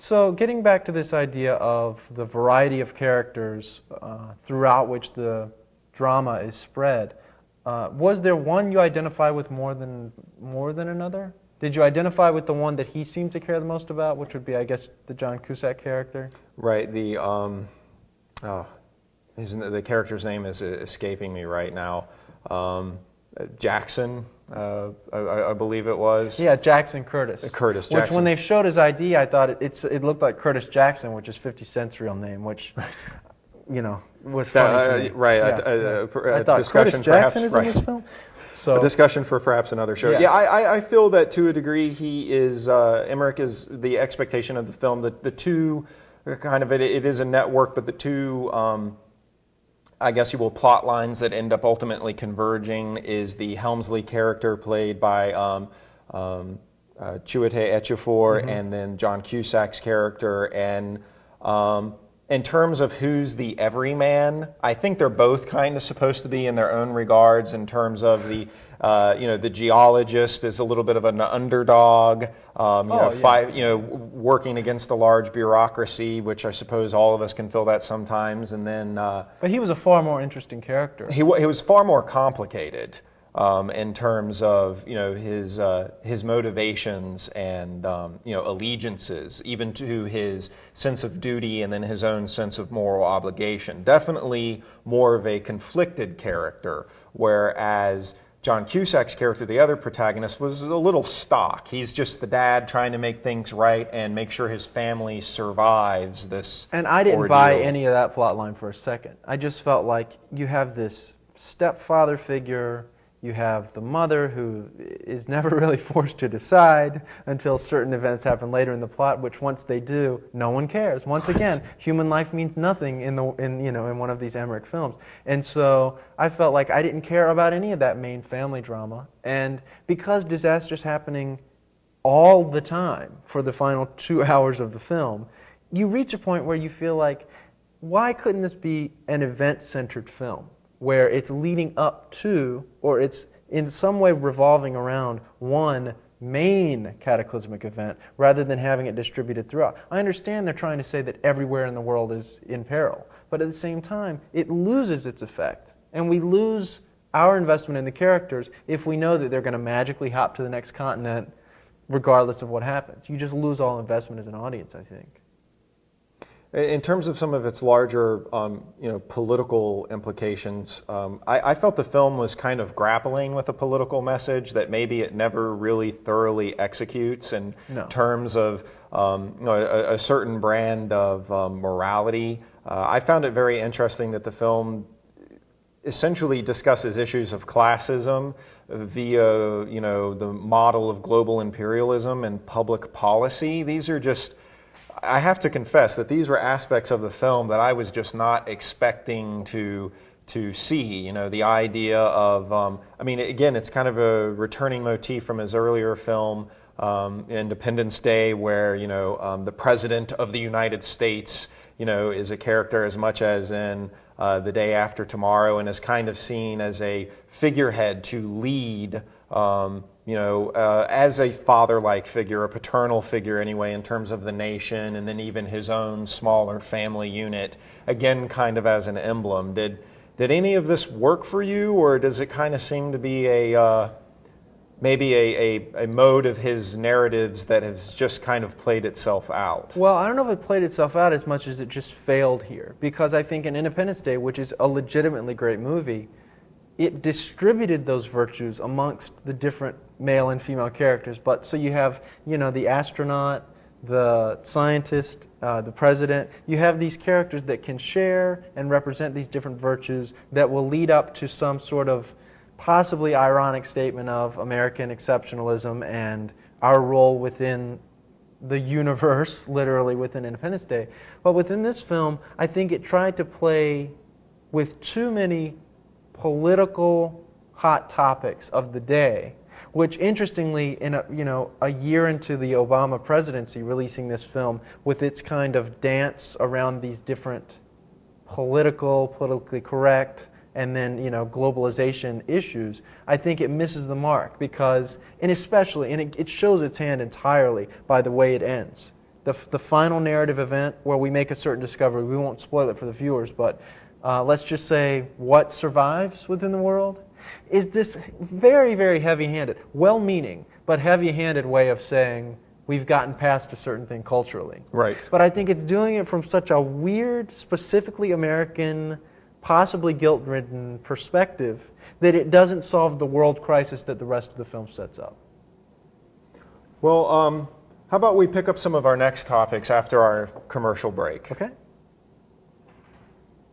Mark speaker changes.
Speaker 1: So getting back to this idea of the variety of characters throughout which the drama is spread, was there one you identify with more than another? Did you identify with the one that he seemed to care the most about, which would be, I guess, the John Cusack character?
Speaker 2: Right. The character's name is escaping me right now. Jackson, I believe it was.
Speaker 1: Yeah, Jackson Curtis.
Speaker 2: Curtis
Speaker 1: Jackson. Which, when they showed his ID, I thought it looked like Curtis Jackson, which is 50 Cent's real name, which, was funny to me.
Speaker 2: Right.
Speaker 1: Yeah.
Speaker 2: I
Speaker 1: thought
Speaker 2: discussion
Speaker 1: Curtis Jackson
Speaker 2: perhaps,
Speaker 1: is in this film? So,
Speaker 2: a discussion for perhaps another show. Yeah, I feel that to a degree he is, Emmerich is the expectation of the film. The two, kind of, it is a network, but the two, I guess you will, plot lines that end up ultimately converging is the Helmsley character played by Chiwetel Ejiofor, and then John Cusack's character. And in terms of who's the everyman, I think they're both kind of supposed to be in their own regards. In terms of the, the geologist is a little bit of an underdog, working against a large bureaucracy, which I suppose all of us can feel that sometimes. And then,
Speaker 1: but he was a far more interesting character.
Speaker 2: He was far more complicated. In terms of his motivations and allegiances, even to his sense of duty and then his own sense of moral obligation. Definitely more of a conflicted character, whereas John Cusack's character, the other protagonist, was a little stock. He's just the dad trying to make things right and make sure his family survives this
Speaker 1: And I didn't
Speaker 2: ordeal.
Speaker 1: buy any of that plot line for a second. I just felt like you have this stepfather figure. You have the mother who is never really forced to decide until certain events happen later in the plot, which once they do, no one cares. Once again, human life means nothing in one of these Emmerich films. And so I felt like I didn't care about any of that main family drama. And because disaster's happening all the time for the final 2 hours of the film, you reach a point where you feel like, why couldn't this be an event-centered film, where it's leading up to, or it's in some way revolving around one main cataclysmic event, rather than having it distributed throughout. I understand they're trying to say that everywhere in the world is in peril, but at the same time, it loses its effect. And we lose our investment in the characters if we know that they're going to magically hop to the next continent regardless of what happens. You just lose all investment as an audience, I think.
Speaker 2: In terms of some of its larger, political implications, I felt the film was kind of grappling with a political message that maybe it never really thoroughly executes in terms of a certain brand of morality. I found it very interesting that the film essentially discusses issues of classism via, the model of global imperialism and public policy. These are just, I have to confess that these were aspects of the film that I was just not expecting to see. The idea of, again, it's kind of a returning motif from his earlier film, Independence Day, where, the President of the United States, is a character as much as in The Day After Tomorrow, and is kind of seen as a figurehead to lead, as a father-like figure, a paternal figure anyway, in terms of the nation, and then even his own smaller family unit, again, kind of as an emblem. Did any of this work for you, or does it kind of seem to be maybe a mode of his narratives that has just kind of played itself out?
Speaker 1: Well, I don't know if it played itself out as much as it just failed here, because I think in Independence Day, which is a legitimately great movie, it distributed those virtues amongst the different male and female characters. But so you have, the astronaut, the scientist, the president. You have these characters that can share and represent these different virtues that will lead up to some sort of possibly ironic statement of American exceptionalism and our role within the universe, literally within Independence Day. But within this film, I think it tried to play with too many political hot topics of the day, which interestingly, in a year into the Obama presidency, releasing this film with its kind of dance around these different politically correct, and then globalization issues, I think it misses the mark because, and it shows its hand entirely by the way it ends. the final narrative event where we make a certain discovery. We won't spoil it for the viewers, but let's just say what survives within the world is this very, very heavy-handed, well-meaning, but heavy-handed way of saying we've gotten past a certain thing culturally.
Speaker 2: Right.
Speaker 1: But I think it's doing it from such a weird, specifically American, possibly guilt-ridden perspective that it doesn't solve the world crisis that the rest of the film sets up.
Speaker 2: Well, how about we pick up some of our next topics after our commercial break?
Speaker 1: Okay?